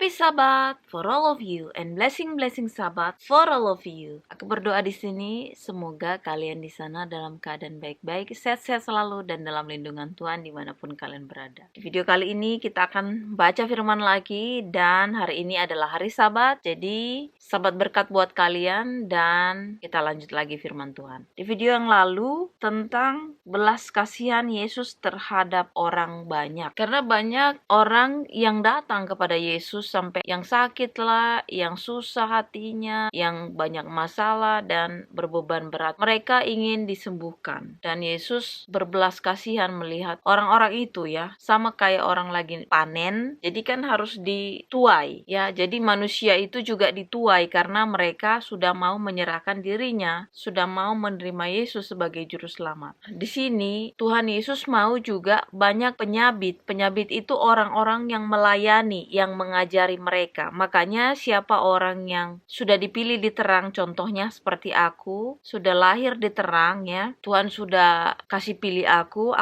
Happy Sabbath for all of you and blessing Sabbath for all of you. Aku berdoa di sini semoga kalian di sana dalam keadaan baik-baik, sehat-sehat selalu dan dalam lindungan Tuhan dimanapun kalian berada. Di video kali ini kita akan baca firman lagi dan hari ini adalah hari Sabat. Jadi Sabat berkat buat kalian dan kita lanjut lagi firman Tuhan. Di video yang lalu tentang belas kasihan Yesus terhadap orang banyak. Karena banyak orang yang datang kepada Yesus sampai yang sakit lah, yang susah hatinya, yang banyak masalah dan berbeban berat. Mereka ingin disembuhkan. Dan Yesus berbelas kasihan melihat orang-orang itu ya, sama kayak orang lagi panen. Jadi kan harus dituai ya. Jadi manusia itu juga dituai karena mereka sudah mau menyerahkan dirinya, sudah mau menerima Yesus sebagai juru selamat. Di sini Tuhan Yesus mau juga banyak penyabit. Penyabit itu orang-orang yang melayani, yang mengajari mereka. Makanya siapa orang yang sudah dipilih di terang, contohnya seperti aku, sudah lahir di terang ya. Tuhan sudah kasih pilih aku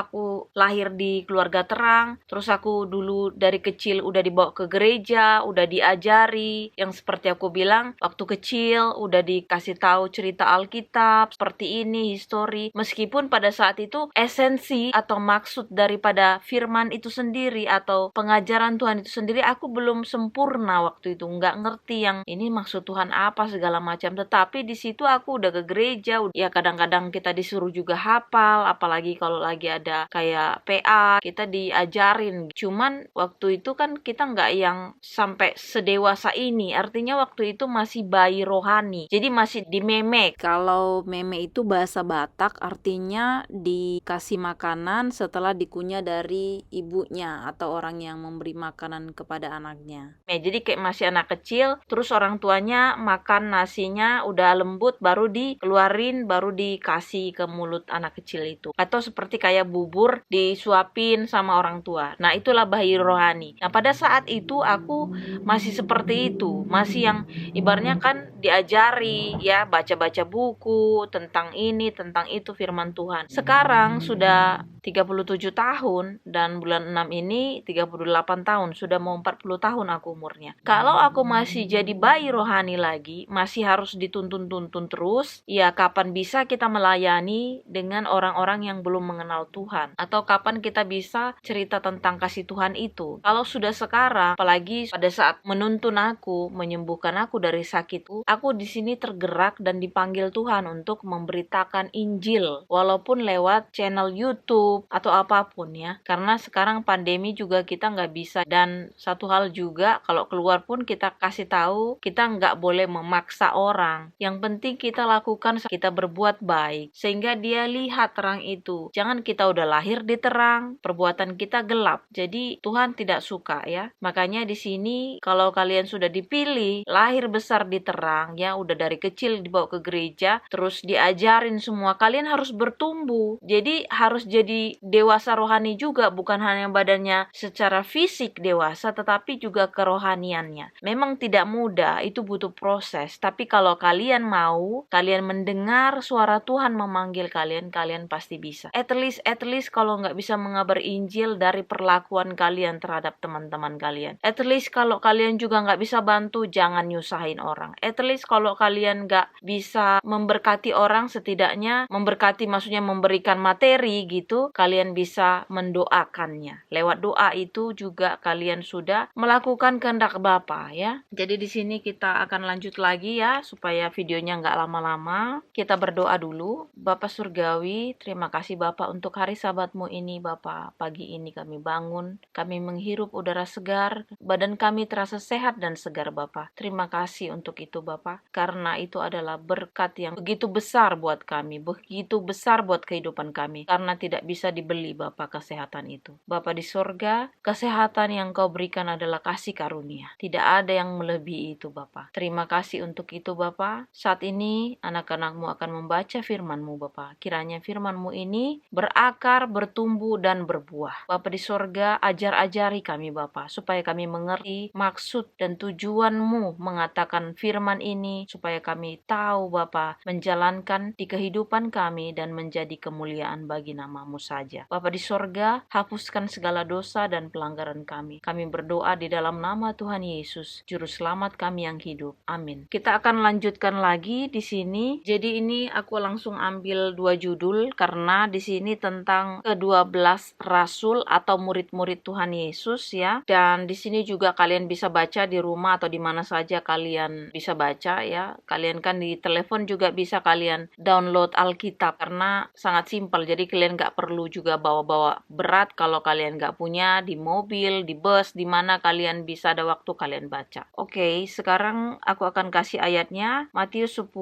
lahir di keluarga terang, terus aku dulu dari kecil udah dibawa ke gereja, udah diajari, yang seperti aku bilang, waktu kecil udah dikasih tahu cerita Alkitab, seperti ini, histori. Meskipun pada saat itu esensi atau maksud daripada firman itu sendiri atau pengajaran Tuhan itu sendiri aku belum sempurna waktu itu, nggak ngerti yang ini maksud Tuhan apa segala macam. Tetapi di situ aku udah ke gereja, ya kadang-kadang kita disuruh juga hafal, apalagi kalau lagi ada kayak PA kita diajarin. Cuman waktu itu kan kita nggak yang sampai sedewasa ini, artinya waktu itu masih bayi rohani, jadi masih dimemek. Kalau meme itu bahasa Batak, artinya dikasih makanan setelah dikunyah dari ibunya atau orang yang memberi makanan kepada anaknya. Jadi kayak masih anak kecil, terus orang tuanya makan nasinya udah lembut, baru dikeluarin, baru dikasih ke mulut anak kecil itu. Atau seperti kayak bubur disuapin sama orang tua. Nah itulah bayi rohani. Nah pada saat itu aku masih seperti itu, masih yang ibaratnya kan diajari ya, baca-baca buku tentang ini, tentang itu firman Tuhan. Sekarang sudah 37 tahun dan bulan 6 ini 38 tahun, sudah mau 40 tahun aku umurnya. Kalau aku masih jadi bayi rohani lagi, masih harus dituntun-tuntun terus, ya kapan bisa kita melayani dengan orang-orang yang belum mengenal Tuhan? Atau kapan kita bisa cerita tentang kasih Tuhan itu? Kalau sudah sekarang, apalagi pada saat menuntun aku, menyembuhkan aku dari sakitku, aku di sini tergerak dan dipanggil Tuhan untuk memberitakan Injil, walaupun lewat channel YouTube atau apapun ya. Karena sekarang pandemi juga kita nggak bisa, dan satu hal juga kalau keluar pun kita kasih tahu, kita nggak boleh memaksa orang. Yang penting kita lakukan, kita berbuat baik sehingga dia lihat terang itu. Jangan kita udah lahir di terang, perbuatan kita gelap. Jadi Tuhan tidak suka ya. Makanya di sini kalau kalian sudah dipilih, lahir besar di terang ya, udah dari kecil dibawa ke gereja, terus diajarin semua, kalian harus bertumbuh. Jadi harus jadi dewasa rohani juga, bukan hanya badannya secara fisik dewasa, tetapi juga kerohaniannya. Memang tidak mudah, itu butuh proses. Tapi kalau kalian mau, kalian mendengar suara Tuhan memanggil kalian, kalian pasti bisa. At least kalau nggak bisa mengabar Injil, dari perlakuan kalian terhadap teman-teman kalian. At least kalau kalian juga nggak bisa bantu, jangan nyusahin orang. At least kalau kalian nggak bisa memberkati orang, setidaknya memberkati maksudnya memberikan materi gitu, kalian bisa mendoakannya. Lewat doa itu juga kalian sudah melakukan kehendak Bapa ya. Jadi di sini kita akan lanjut lagi ya, supaya videonya nggak lama-lama. Kita berdoa dulu. Bapa Surgawi, terima kasih Bapak untuk hari Sabatmu ini Bapak. Pagi ini kami bangun, kami menghirup udara segar, badan kami terasa sehat dan segar Bapak. Terima kasih untuk itu Bapak, karena itu adalah berkat yang begitu besar buat kami, begitu besar buat kehidupan kami, karena tidak bisa dibeli Bapak kesehatan itu. Bapak di surga, kesehatan yang Kau berikan adalah kasih karunia. Tidak ada yang melebihi itu Bapak. Terima kasih untuk itu Bapak. Saat ini anak-anak-Mu akan membaca firman-Mu Bapak. Kiranya firman-Mu ini berakar, bertumbuh dan berbuah. Bapak di surga, ajar-ajari kami Bapak, supaya kami mengerti maksud dan tujuan-Mu mengatakan firman ini, supaya kami tahu Bapak menjalankan di kehidupan kami dan menjadi kemuliaan bagi nama-Mu saja. Bapa di sorga, hapuskan segala dosa dan pelanggaran kami. Kami berdoa di dalam nama Tuhan Yesus, Juru Selamat kami yang hidup. Amin. Kita akan lanjutkan lagi di sini. Jadi ini aku langsung ambil 2 judul karena di sini tentang ke-12 rasul atau murid-murid Tuhan Yesus ya. Dan di sini juga kalian bisa baca di rumah atau di mana saja kalian bisa baca ya. Kalian kan di telepon juga bisa kalian download Alkitab karena sangat simpel. Jadi kalian nggak perlu juga bawa-bawa berat kalau kalian nggak punya, di mobil, di bus, di mana kalian bisa ada waktu kalian baca. Oke, sekarang aku akan kasih ayatnya. Matius 10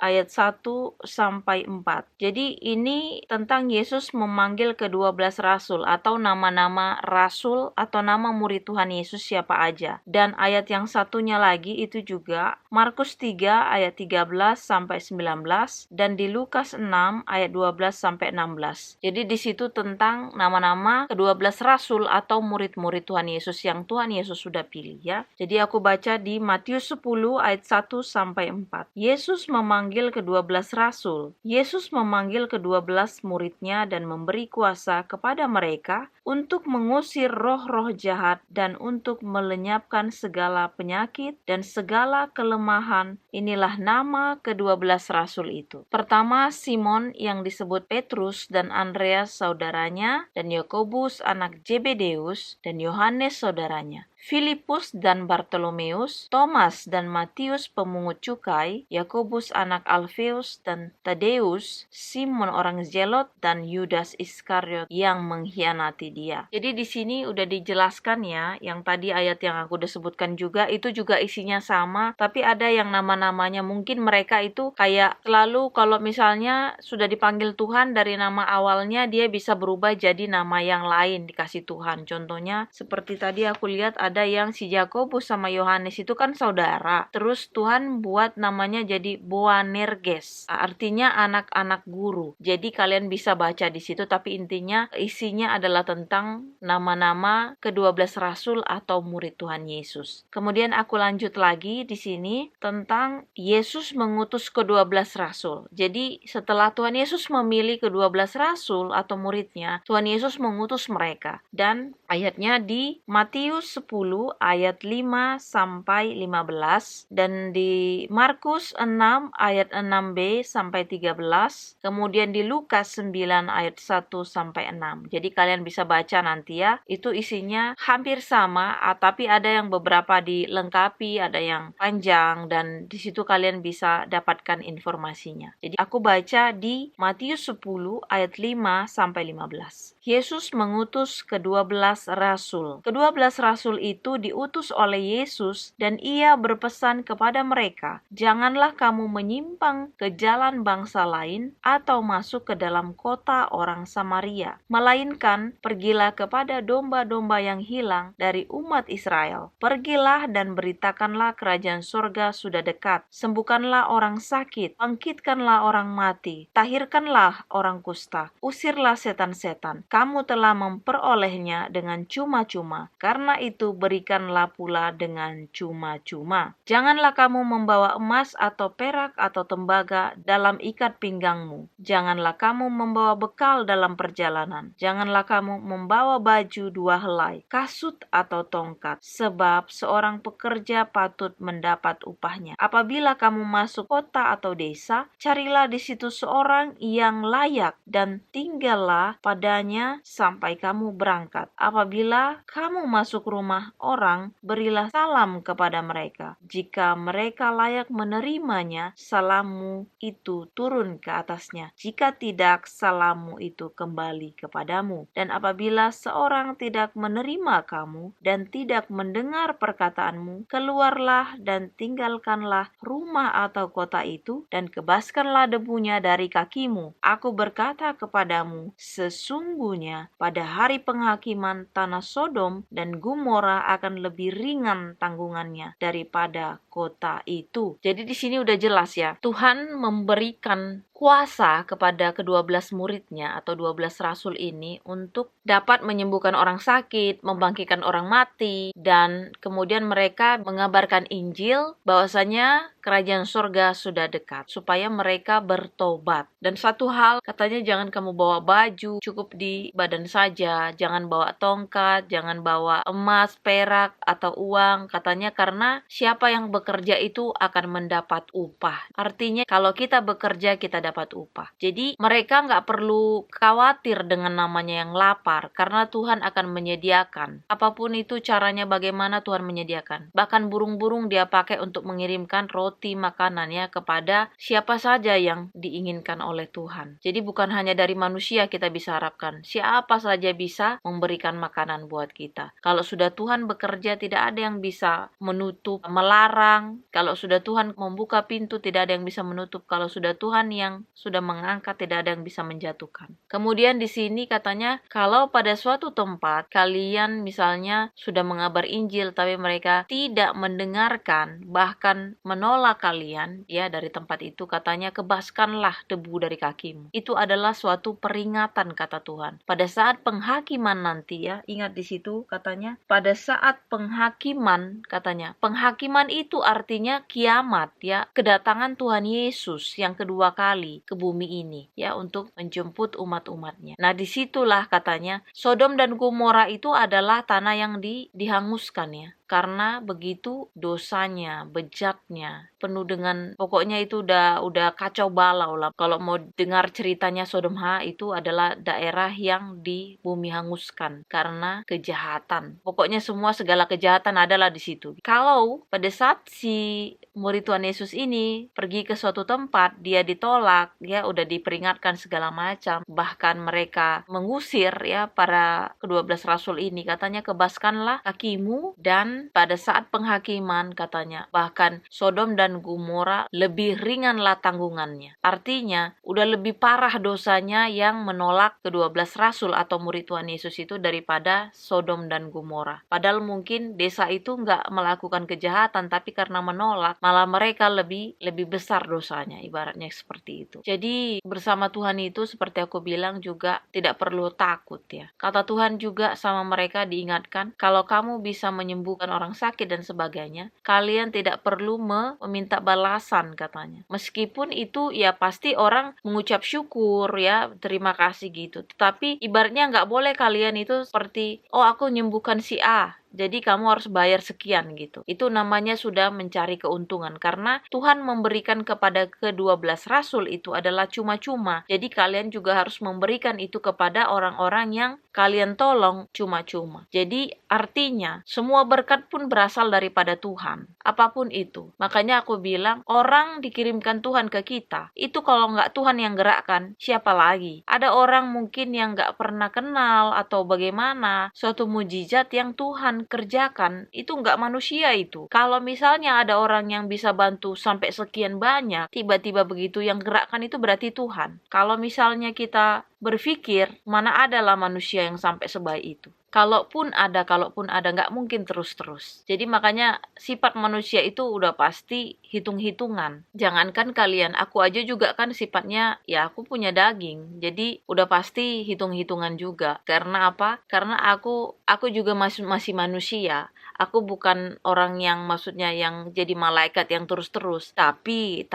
ayat 1 sampai 4. Jadi ini tentang Yesus memanggil ke-12 rasul atau nama-nama rasul atau nama murid Tuhan Yesus siapa aja. Dan ayat yang satunya lagi itu juga Markus 3 ayat 13 sampai 19 dan di Lukas 6 ayat 12 sampai 16. Jadi di situ tentang nama-nama ke-12 rasul atau murid-murid Tuhan Yesus yang Tuhan Yesus sudah pilih ya. Jadi aku baca di Matius 10 ayat 1 sampai 4. Yesus memanggil ke-12 rasul. Yesus memanggil ke-12 muridnya dan memberi kuasa kepada mereka untuk mengusir roh-roh jahat dan untuk melenyapkan segala penyakit dan segala kelemahan. Inilah nama ke-12 rasul itu. Pertama, Simon yang disebut Petrus dan Andreas saudaranya, dan Yakobus anak Zebedeus dan Yohanes saudaranya, Filipus dan Bartolomeus, Thomas dan Matius pemungut cukai, Yakobus anak Alfeus dan Tadeus, Simon orang Zelot dan Yudas Iskariot yang mengkhianati dia. Jadi di sini udah dijelaskan ya, yang tadi ayat yang aku udah sebutkan juga itu juga isinya sama, tapi ada yang nama-namanya mungkin mereka itu kayak selalu kalau misalnya sudah dipanggil Tuhan dari nama awalnya dia bisa berubah jadi nama yang lain dikasih Tuhan. Contohnya seperti tadi aku lihat ada yang si Yakobus sama Yohanes itu kan saudara. Terus Tuhan buat namanya jadi Boanerges. Artinya anak-anak guru. Jadi kalian bisa baca di situ tapi intinya isinya adalah tentang nama-nama ke-12 rasul atau murid Tuhan Yesus. Kemudian aku lanjut lagi di sini tentang Yesus mengutus ke-12 rasul. Jadi setelah Tuhan Yesus memilih ke-12 rasul atau muridnya, Tuhan Yesus mengutus mereka. Dan ayatnya di Matius 10 ayat 5 sampai 15 dan di Markus 6 ayat 6b sampai 13, kemudian di Lukas 9 ayat 1 sampai 6. Jadi kalian bisa baca nanti ya. Itu isinya hampir sama, tapi ada yang beberapa dilengkapi, ada yang panjang dan di situ kalian bisa dapatkan informasinya. Jadi aku baca di Matius 10 ayat 5 sampai 15. Yesus mengutus ke-12 rasul. Ke-12 rasul itu diutus oleh Yesus dan ia berpesan kepada mereka, "Janganlah kamu menyimpang ke jalan bangsa lain atau masuk ke dalam kota orang Samaria, melainkan pergilah kepada domba-domba yang hilang dari umat Israel. Pergilah dan beritakanlah kerajaan sorga sudah dekat. Sembuhkanlah orang sakit, bangkitkanlah orang mati, tahirkanlah orang kusta, usirlah setan-setan. Kamu telah memperolehnya dengan cuma-cuma, karena itu berikanlah pula dengan cuma-cuma. Janganlah kamu membawa emas atau perak atau tembaga dalam ikat pinggangmu. Janganlah kamu membawa bekal dalam perjalanan. Janganlah kamu membawa baju 2 helai, kasut atau tongkat, sebab seorang pekerja patut mendapat upahnya. Apabila kamu masuk kota atau desa, carilah di situ seorang yang layak dan tinggallah padanya sampai kamu berangkat. Apabila kamu masuk rumah orang, berilah salam kepada mereka. Jika mereka layak menerimanya, salammu itu turun ke atasnya. Jika tidak, salammu itu kembali kepadamu. Dan apabila seorang tidak menerima kamu dan tidak mendengar perkataanmu, keluarlah dan tinggalkanlah rumah atau kota itu dan kebaskanlah debunya dari kakimu. Aku berkata kepadamu, sesungguhnya pada hari penghakiman tanah Sodom dan Gomora akan lebih ringan tanggungannya daripada kota itu. Jadi di sini udah jelas ya, Tuhan memberikan kuasa kepada ke-12 muridnya atau 12 rasul ini untuk dapat menyembuhkan orang sakit, membangkitkan orang mati, dan kemudian mereka mengabarkan Injil bahwasanya kerajaan surga sudah dekat, supaya mereka bertobat. Dan satu hal, katanya jangan kamu bawa baju, cukup di badan saja, jangan bawa tongkat, jangan bawa emas, perak, atau uang, katanya karena siapa yang bekerja itu akan mendapat upah. Artinya kalau kita bekerja, kita dapat upah. Jadi mereka nggak perlu khawatir dengan namanya yang lapar, karena Tuhan akan menyediakan. Apapun itu caranya bagaimana Tuhan menyediakan. Bahkan burung-burung dia pakai untuk mengirimkan roti makanannya kepada siapa saja yang diinginkan oleh Tuhan. Jadi bukan hanya dari manusia kita bisa harapkan. Siapa saja bisa memberikan makanan buat kita. Kalau sudah Tuhan bekerja, tidak ada yang bisa menutup, melarang. Kalau sudah Tuhan membuka pintu, tidak ada yang bisa menutup. Kalau sudah Tuhan yang sudah mengangkat, tidak ada yang bisa menjatuhkan. Kemudian di sini katanya, kalau pada suatu tempat kalian misalnya sudah mengabar Injil, tapi mereka tidak mendengarkan, bahkan menolak kalian, ya dari tempat itu, katanya kebaskanlah debu dari kakimu. Itu adalah suatu peringatan, kata Tuhan. Pada saat penghakiman nanti, ya ingat di situ katanya, pada saat penghakiman, katanya penghakiman itu artinya kiamat, ya kedatangan Tuhan Yesus yang kedua kali ke bumi ini, ya untuk menjemput umat-umatnya. Nah disitulah katanya Sodom dan Gomora itu adalah tanah yang dihanguskan, ya karena begitu dosanya, bejatnya, penuh dengan, pokoknya itu udah kacau balau lah. Kalau mau dengar ceritanya Sodom itu adalah daerah yang di bumi hanguskan karena kejahatan. Pokoknya semua segala kejahatan adalah di situ. Kalau pada saat si murid Tuhan Yesus ini pergi ke suatu tempat, dia ditolak, ya udah diperingatkan segala macam, bahkan mereka mengusir ya para ke-12 rasul ini, katanya kebaskanlah kakimu. Dan pada saat penghakiman katanya bahkan Sodom dan Gomora lebih ringanlah tanggungannya. Artinya udah lebih parah dosanya yang menolak ke-12 rasul atau murid Tuhan Yesus itu daripada Sodom dan Gomora. Padahal mungkin desa itu nggak melakukan kejahatan, tapi karena menolak malah mereka lebih besar dosanya, ibaratnya seperti itu. Jadi bersama Tuhan itu seperti aku bilang juga tidak perlu takut, ya. Kata Tuhan juga sama mereka diingatkan, kalau kamu bisa menyembuhkan orang sakit dan sebagainya, kalian tidak perlu meminta balasan, katanya. Meskipun itu ya pasti orang mengucap syukur, ya terima kasih gitu. Tetapi ibaratnya nggak boleh kalian itu seperti, oh aku menyembuhkan si A, jadi kamu harus bayar sekian gitu. Itu namanya sudah mencari keuntungan, karena Tuhan memberikan kepada ke-12 rasul itu adalah cuma-cuma. Jadi kalian juga harus memberikan itu kepada orang-orang yang kalian tolong cuma-cuma. Jadi artinya semua berkat pun berasal daripada Tuhan, apapun itu. Makanya aku bilang orang dikirimkan Tuhan ke kita, itu kalau nggak Tuhan yang gerakkan, siapa lagi? Ada orang mungkin yang nggak pernah kenal atau bagaimana, suatu mujizat yang Tuhan kerjakan, itu nggak manusia itu. Kalau misalnya ada orang yang bisa bantu sampai sekian banyak, tiba-tiba begitu yang gerakkan itu berarti Tuhan. Kalau misalnya kita berpikir, mana adalah manusia yang sampai sebaik itu. Kalaupun ada, nggak mungkin terus-terus. Jadi makanya sifat manusia itu udah pasti hitung-hitungan. Jangankan kalian, aku aja juga kan sifatnya, ya aku punya daging. Jadi udah pasti hitung-hitungan juga. Karena apa? Karena aku juga masih manusia. Aku bukan orang yang maksudnya yang jadi malaikat yang terus-terus. Tapi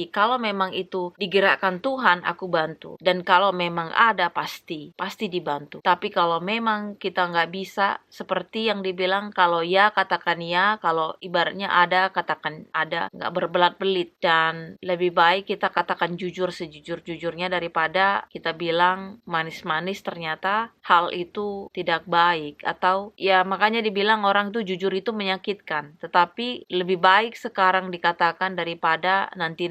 kalau memang itu digerakkan Tuhan, aku bantu. Dan kalau memang ada, pasti dibantu. Tapi kalau memang kita nggak bisa, seperti yang dibilang, kalau ya katakan ya, kalau ibaratnya ada katakan ada, nggak berbelat-belit. Dan lebih baik kita katakan jujur sejujur-jujurnya daripada kita bilang manis-manis ternyata hal itu tidak baik. Atau ya makanya dibilang orang tuh jujur itu menyakitkan, tetapi lebih baik sekarang dikatakan daripada nanti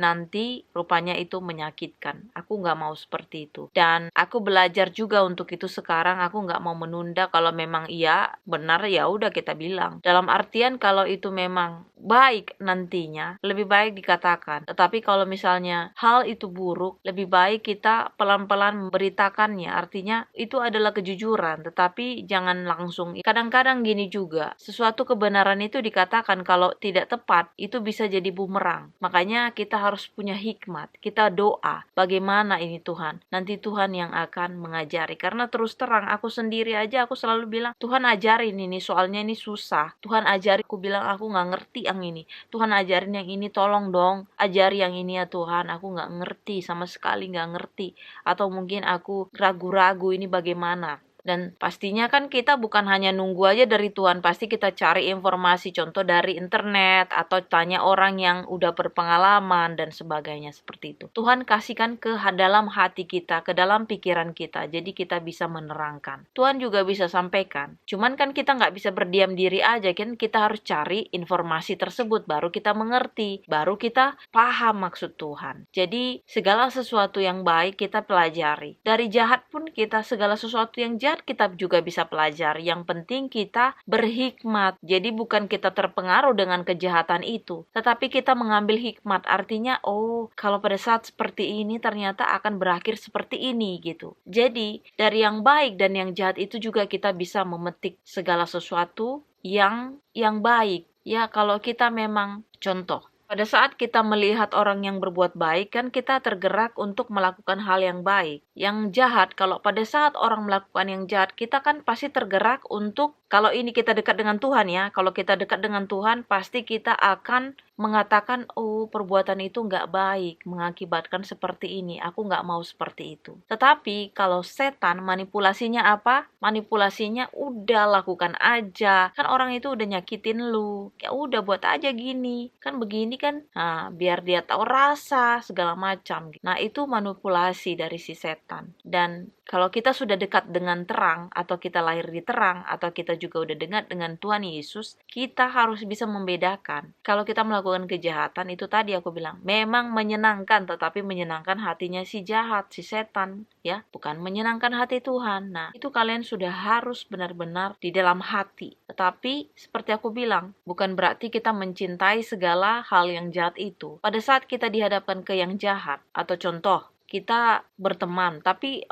rupanya itu menyakitkan. Aku nggak mau seperti itu, dan aku belajar juga untuk itu sekarang. Aku nggak mau menunda. Kalau memang iya benar, ya udah kita bilang. Dalam artian kalau itu memang baik nantinya, lebih baik dikatakan. Tetapi kalau misalnya hal itu buruk, lebih baik kita pelan-pelan memberitakannya. Artinya itu adalah kejujuran, tetapi jangan langsung. Kadang-kadang gini juga, sesuatu kebenaran itu dikatakan kalau tidak tepat, itu bisa jadi bumerang. Makanya kita harus punya hikmat. Kita doa, bagaimana ini Tuhan? Nanti Tuhan yang akan mengajari. Karena terus terang, aku sendiri aja aku selalu bilang, Tuhan ajarin ini, soalnya ini susah. Tuhan ajari, aku bilang aku nggak ngerti yang ini. Tuhan ajarin yang ini, tolong dong ajari yang ini ya Tuhan, aku nggak ngerti, sama sekali nggak ngerti. Atau mungkin aku ragu-ragu ini bagaimana. Dan pastinya kan kita bukan hanya nunggu aja dari Tuhan, pasti kita cari informasi, contoh dari internet, atau tanya orang yang udah berpengalaman, dan sebagainya seperti itu. Tuhan kasihkan ke dalam hati kita, ke dalam pikiran kita, jadi kita bisa menerangkan. Tuhan juga bisa sampaikan, cuman kan kita nggak bisa berdiam diri aja, kan kita harus cari informasi tersebut, baru kita mengerti, baru kita paham maksud Tuhan. Jadi segala sesuatu yang baik kita pelajari. Dari jahat pun kita, segala sesuatu yang jahat kita juga bisa pelajari. Yang penting kita berhikmat. Jadi bukan kita terpengaruh dengan kejahatan itu, tetapi kita mengambil hikmat. Artinya, oh, kalau pada saat seperti ini ternyata akan berakhir seperti ini gitu. Jadi dari yang baik dan yang jahat itu juga kita bisa memetik segala sesuatu yang baik. Ya, kalau kita memang contoh, pada saat kita melihat orang yang berbuat baik, kan kita tergerak untuk melakukan hal yang baik. Yang jahat, kalau pada saat orang melakukan yang jahat, kita kan pasti tergerak untuk, kalau ini kita dekat dengan Tuhan ya, kalau kita dekat dengan Tuhan, pasti kita akan mengatakan, oh perbuatan itu nggak baik, mengakibatkan seperti ini, aku nggak mau seperti itu. Tetapi kalau setan, manipulasinya apa? Manipulasinya udah lakukan aja, kan orang itu udah nyakitin lu, ya udah buat aja gini, kan begini kan, nah, biar dia tahu rasa segala macam. Nah itu manipulasi dari si setan. Dan kalau kita sudah dekat dengan terang, atau kita lahir di terang, atau kita juga udah dekat dengan Tuhan Yesus, kita harus bisa membedakan. Kalau kita melakukan kejahatan, itu tadi aku bilang, memang menyenangkan, tetapi menyenangkan hatinya si jahat, si setan, ya, bukan menyenangkan hati Tuhan. Nah, itu kalian sudah harus benar-benar di dalam hati. Tetapi, seperti aku bilang, bukan berarti kita mencintai segala hal yang jahat itu. Pada saat kita dihadapkan ke yang jahat, atau contoh, kita berteman, tapi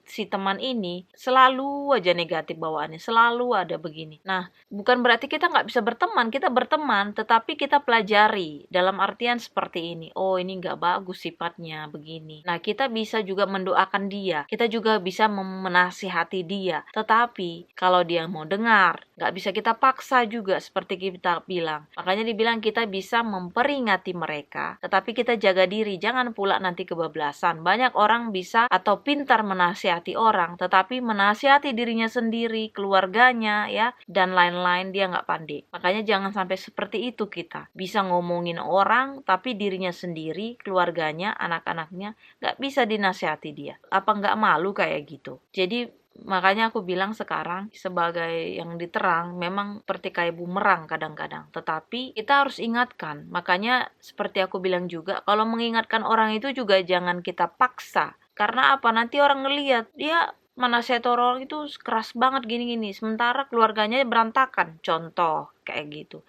si teman ini selalu aja negatif bawaannya, selalu ada begini. Nah, bukan berarti kita nggak bisa berteman, kita berteman, tetapi kita pelajari dalam artian seperti ini. Oh, ini nggak bagus sifatnya, begini. Nah, kita bisa juga mendoakan dia, kita juga bisa menasihati dia. Tetapi, kalau dia mau dengar, nggak bisa kita paksa juga, seperti kita bilang. Makanya dibilang kita bisa memperingati mereka, tetapi kita jaga diri, jangan pula nanti kebablasan. Banyak orang bisa atau pintar menasihati orang, tetapi menasihati dirinya sendiri, keluarganya, ya, dan lain-lain dia nggak pandai. Makanya jangan sampai seperti itu kita. Bisa ngomongin orang, tapi dirinya sendiri, keluarganya, anak-anaknya, nggak bisa dinasihati dia. Apa nggak malu kayak gitu? Jadi makanya aku bilang sekarang sebagai yang diterang memang seperti kayak bumerang kadang-kadang. Tetapi kita harus ingatkan. Makanya seperti aku bilang juga, kalau mengingatkan orang itu juga jangan kita paksa. Karena apa? Nanti orang ngelihat dia menasihat orang itu keras banget gini-gini. Sementara keluarganya berantakan. Contoh kayak gitu.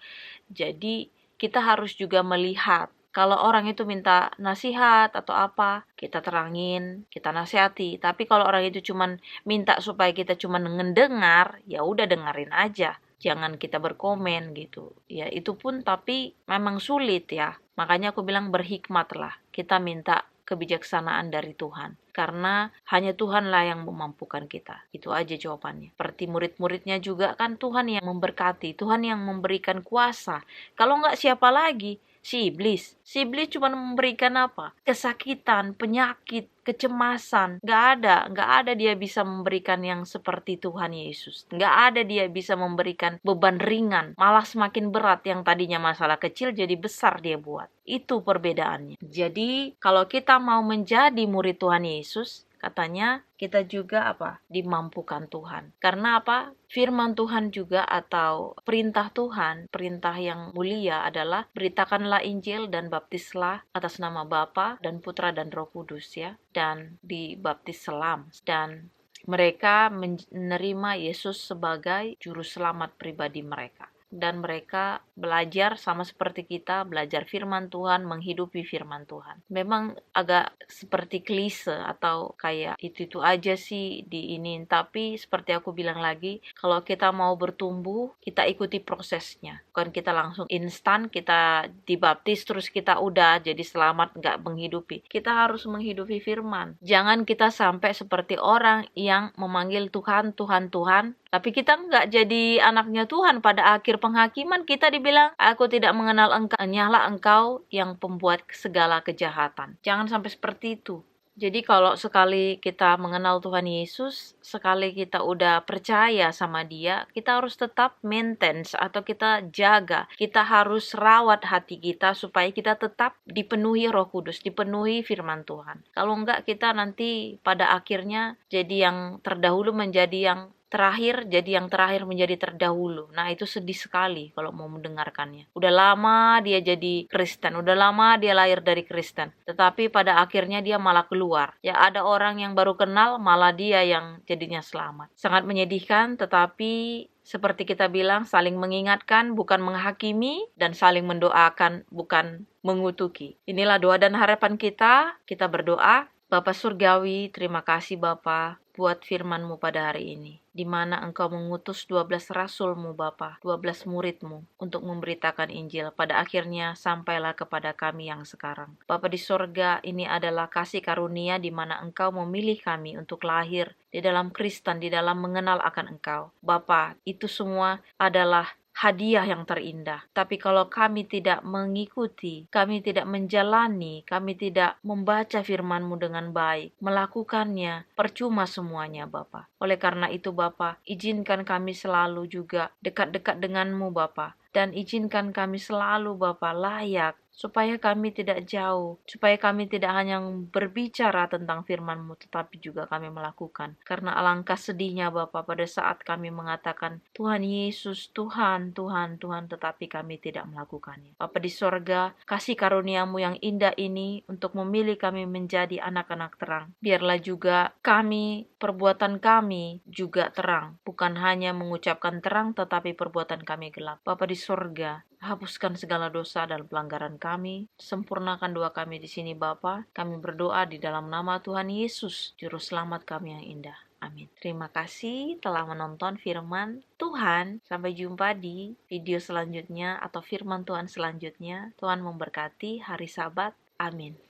Jadi kita harus juga melihat. Kalau orang itu minta nasihat atau apa, kita terangin, kita nasihati. Tapi kalau orang itu cuman minta supaya kita cuman ngedengar, ya udah dengerin aja. Jangan kita berkomen gitu. Ya itu pun tapi memang sulit ya. Makanya aku bilang berhikmatlah. Kita minta kebijaksanaan dari Tuhan. Karena hanya Tuhanlah yang memampukan kita. Itu aja jawabannya. Seperti murid-muridnya juga kan Tuhan yang memberkati. Tuhan yang memberikan kuasa. Kalau nggak siapa lagi? Si iblis. Si iblis cuma memberikan apa? Kesakitan, penyakit, kecemasan. Nggak ada dia bisa memberikan yang seperti Tuhan Yesus. Nggak ada dia bisa memberikan beban ringan. Malah semakin berat, yang tadinya masalah kecil jadi besar dia buat. Itu perbedaannya. Jadi kalau kita mau menjadi murid Tuhan Yesus, katanya kita juga dimampukan Tuhan. Karena apa? Firman Tuhan juga atau perintah Tuhan, perintah yang mulia adalah beritakanlah Injil dan baptislah atas nama Bapa dan Putra dan Roh Kudus ya. Dan dibaptis selam. Dan mereka menerima Yesus sebagai juru selamat pribadi mereka. dan mereka belajar sama seperti kita, belajar firman Tuhan, menghidupi firman Tuhan. Memang agak seperti klise atau kayak itu aja sih diinin, tapi seperti aku bilang lagi, kalau kita mau bertumbuh, kita ikuti prosesnya. Bukan kita langsung instan, kita dibaptis terus kita udah jadi selamat, nggak menghidupi. Kita harus menghidupi firman. Jangan kita sampai seperti orang yang memanggil Tuhan, Tuhan, Tuhan, tapi kita nggak jadi anaknya Tuhan. Pada akhir penghakiman kita dibilang, aku tidak mengenal engkau, hanyalah engkau yang pembuat segala kejahatan. Jangan sampai seperti itu. Jadi kalau sekali kita mengenal Tuhan Yesus, sekali kita udah percaya sama Dia, kita harus tetap maintain atau kita jaga. Kita harus rawat hati kita supaya kita tetap dipenuhi Roh Kudus, dipenuhi firman Tuhan. Kalau enggak, kita nanti pada akhirnya jadi yang terdahulu menjadi yang terakhir, jadi yang terakhir menjadi terdahulu. Nah, itu sedih sekali kalau mau mendengarkannya. Udah lama dia jadi Kristen, udah lama dia lahir dari Kristen, tetapi pada akhirnya dia malah keluar. Ya, ada orang yang baru kenal, malah dia yang jadinya selamat. Sangat menyedihkan, tetapi seperti kita bilang, saling mengingatkan, bukan menghakimi, dan saling mendoakan, bukan mengutuki. Inilah doa dan harapan kita. Kita berdoa. Bapa Surgawi, terima kasih Bapa buat firman-Mu pada hari ini, di mana Engkau mengutus 12 rasul-Mu Bapa, 12 murid-Mu untuk memberitakan Injil. Pada akhirnya sampailah kepada kami yang sekarang. Bapa di sorga, ini adalah kasih karunia di mana Engkau memilih kami untuk lahir di dalam Kristen, di dalam mengenal akan Engkau. Bapa, itu semua adalah hadiah yang terindah. Tapi kalau kami tidak mengikuti, kami tidak menjalani, kami tidak membaca firman-Mu dengan baik, melakukannya, percuma semuanya Bapa. Oleh karena itu Bapa, izinkan kami selalu juga dekat-dekat dengan-Mu Bapa. Dan izinkan kami selalu Bapa layak, supaya kami tidak jauh, supaya kami tidak hanya berbicara tentang firman-Mu, tetapi juga kami melakukan. Karena alangkah sedihnya Bapa pada saat kami mengatakan, Tuhan Yesus, Tuhan, Tuhan, Tuhan, tetapi kami tidak melakukannya. Bapa di sorga, kasih karunia-Mu yang indah ini untuk memilih kami menjadi anak-anak terang. Biarlah juga kami, perbuatan kami juga terang. Bukan hanya mengucapkan terang, tetapi perbuatan kami gelap. Bapa di sorga, hapuskan segala dosa dan pelanggaran kami. Sempurnakan doa kami di sini Bapa. Kami berdoa di dalam nama Tuhan Yesus, Juru Selamat kami yang indah. Amin. Terima kasih telah menonton firman Tuhan. Sampai jumpa di video selanjutnya atau firman Tuhan selanjutnya. Tuhan memberkati hari Sabat. Amin.